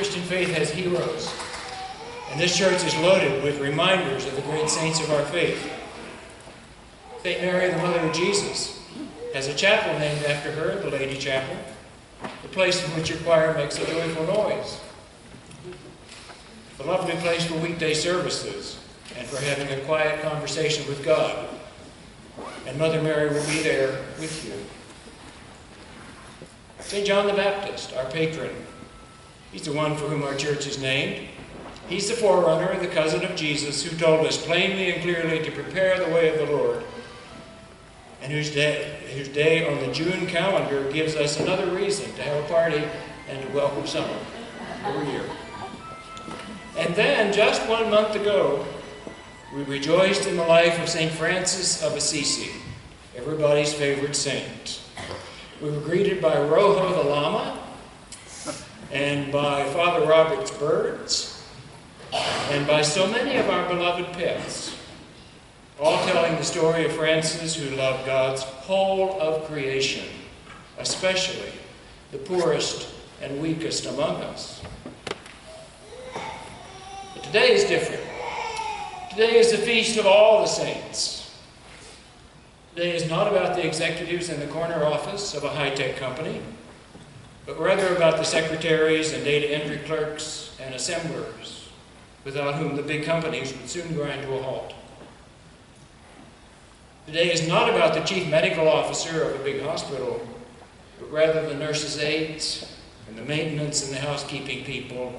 Christian faith has heroes, and this church is loaded with reminders of the great saints of our faith. St. Mary, the Mother of Jesus, has a chapel named after her, the Lady Chapel, the place in which your choir makes a joyful noise. A lovely place for weekday services and for having a quiet conversation with God. And Mother Mary will be there with you. St. John the Baptist, our patron. He's the one for whom our church is named. He's the forerunner, the cousin of Jesus, who told us plainly and clearly to prepare the way of the Lord, and whose day on the June calendar gives us another reason to have a party and to welcome summer every year. And then, just 1 month ago, we rejoiced in the life of St. Francis of Assisi, everybody's favorite saint. We were greeted by Rojo the Llama, and by Father Robert's birds, and by so many of our beloved pets, all telling the story of Francis, who loved God's whole of creation, especially the poorest and weakest among us. But today is different. Today is the feast of all the saints. Today is not about the executives in the corner office of a high-tech company, but rather about the secretaries and data entry clerks and assemblers, without whom the big companies would soon grind to a halt. Today is not about the chief medical officer of a big hospital, but rather the nurses' aides and the maintenance and the housekeeping people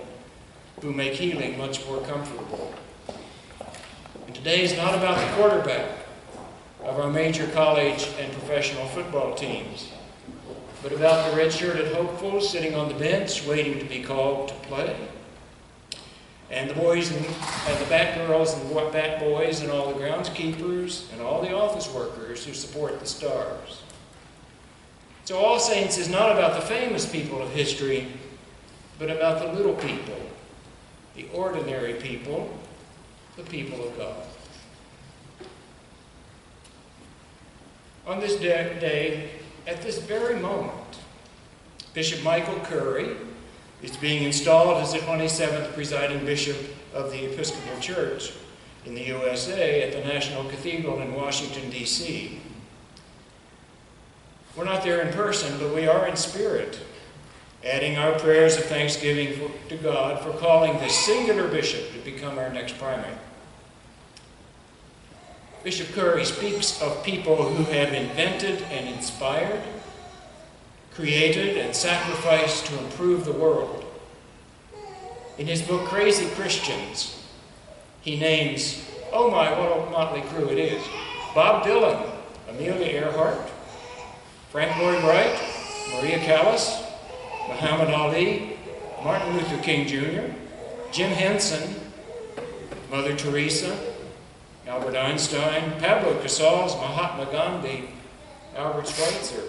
who make healing much more comfortable. And today is not about the quarterback of our major college and professional football teams, but about the red-shirted hopefuls sitting on the bench waiting to be called to play, and the boys and the bat girls and bat boys and all the groundskeepers and all the office workers who support the stars. So All Saints is not about the famous people of history, but about the little people, the ordinary people, the people of God. On this day, at this very moment, Bishop Michael Curry is being installed as the 27th presiding bishop of the Episcopal Church in the USA at the National Cathedral in Washington, D.C. We're not there in person, but we are in spirit, adding our prayers of thanksgiving to God for calling this singular bishop to become our next primate. Bishop Curry speaks of people who have invented and inspired, created and sacrificed to improve the world. In his book, Crazy Christians, he names, oh my, what a motley crew it is, Bob Dylan, Amelia Earhart, Frank Lloyd Wright, Maria Callas, Muhammad Ali, Martin Luther King Jr., Jim Henson, Mother Teresa, Albert Einstein, Pablo Casals, Mahatma Gandhi, Albert Schweitzer.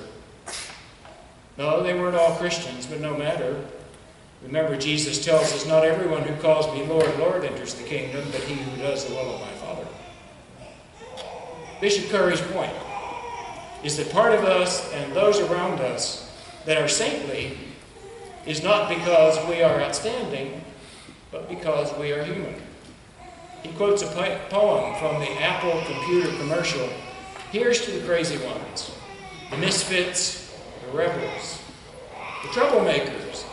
No, they weren't all Christians, but no matter. Remember, Jesus tells us, not everyone who calls me Lord, Lord enters the kingdom, but he who does the will of my Father. Bishop Curry's point is that part of us and those around us that are saintly is not because we are outstanding, but because we are human. He quotes a poem from the Apple computer commercial. Here's to the crazy ones, the misfits, the rebels, the troublemakers,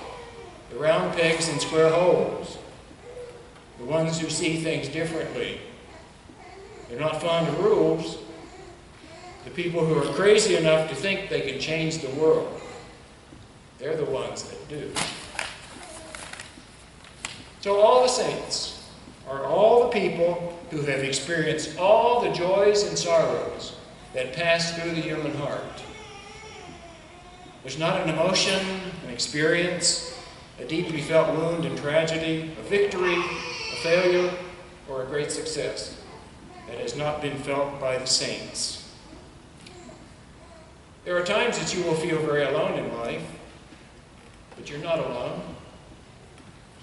the round pegs in square holes, the ones who see things differently. They're not fond of rules. The people who are crazy enough to think they can change the world, they're the ones that do. So all the saints are all the people who have experienced all the joys and sorrows that pass through the human heart. There's not an emotion, an experience, a deeply felt wound and tragedy, a victory, a failure, or a great success that has not been felt by the saints. There are times that you will feel very alone in life, but you're not alone.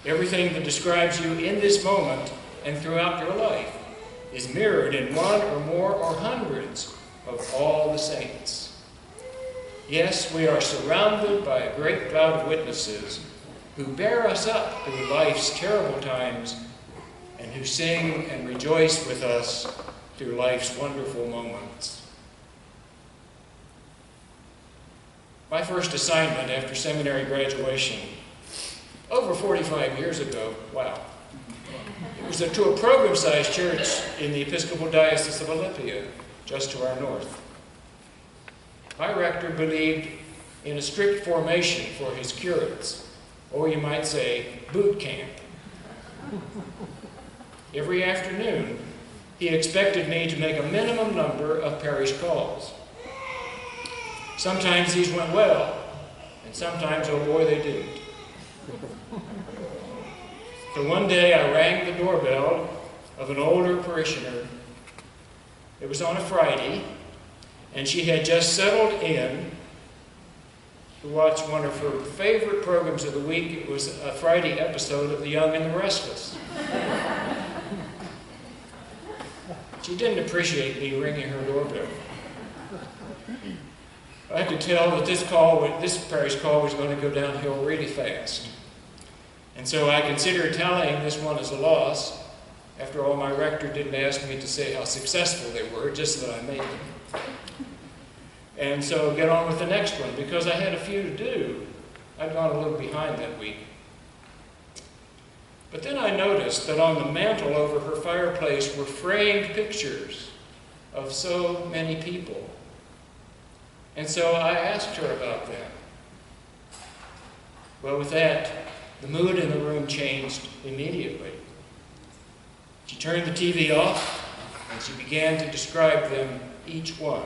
Everything that describes you in this moment and throughout your life is mirrored in one or more or hundreds of all the saints. Yes, we are surrounded by a great cloud of witnesses who bear us up through life's terrible times and who sing and rejoice with us through life's wonderful moments. My first assignment after seminary graduation, over 45 years ago, wow, it was to a program-sized church in the Episcopal Diocese of Olympia, just to our north. My rector believed in a strict formation for his curates, or you might say, boot camp. Every afternoon, he expected me to make a minimum number of parish calls. Sometimes these went well, and sometimes, oh boy, they didn't. So one day I rang the doorbell of an older parishioner. It was on a Friday, and she had just settled in to watch one of her favorite programs of the week. It was a Friday episode of The Young and the Restless. She didn't appreciate me ringing her doorbell. I could tell that this parish call was going to go downhill really fast. And so I considered telling this one as a loss. After all, my rector didn't ask me to say how successful they were, just that I made them. And so get on with the next one, because I had a few to do. I'd gone a little behind that week. But then I noticed that on the mantel over her fireplace were framed pictures of so many people. And so I asked her about them. Well, with that, the mood in the room changed immediately. She turned the TV off, and she began to describe them, each one.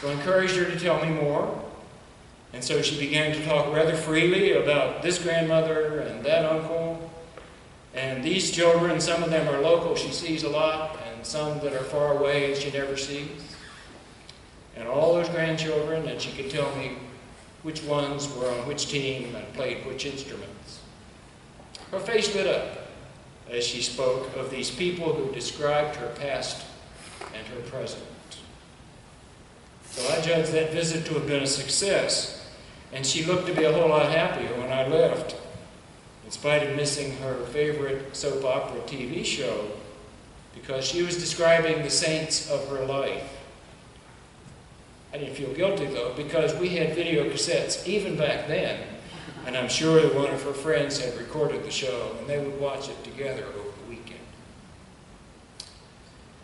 So I encouraged her to tell me more, and so she began to talk rather freely about this grandmother and that uncle, and these children. Some of them are local, she sees a lot, and some that are far away and she never sees. And all those grandchildren, and she could tell me which ones were on which team and played which instruments. Her face lit up as she spoke of these people who described her past and her present. So I judged that visit to have been a success, and she looked to be a whole lot happier when I left, in spite of missing her favorite soap opera TV show, because she was describing the saints of her life. I didn't feel guilty, though, because we had video cassettes even back then, and I'm sure that one of her friends had recorded the show, and they would watch it together over the weekend.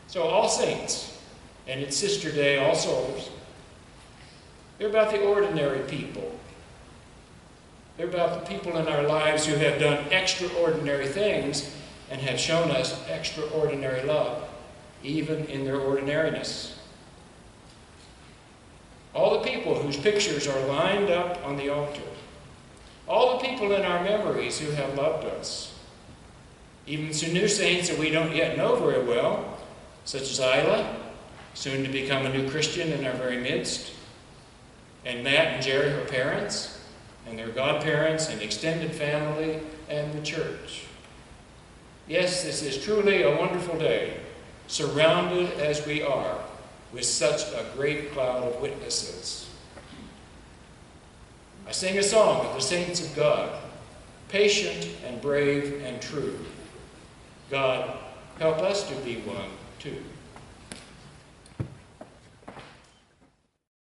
So All Saints and its sister day, All Souls, they're about the ordinary people. They're about the people in our lives who have done extraordinary things and have shown us extraordinary love, even in their ordinariness. All the people whose pictures are lined up on the altar. All the people in our memories who have loved us. Even some new saints that we don't yet know very well, such as Isla, soon to become a new Christian in our very midst, and Matt and Jerry, her parents, and their godparents and extended family, and the church. Yes, this is truly a wonderful day, surrounded as we are with such a great cloud of witnesses. I sing a song of the saints of God, patient and brave and true. God, help us to be one too.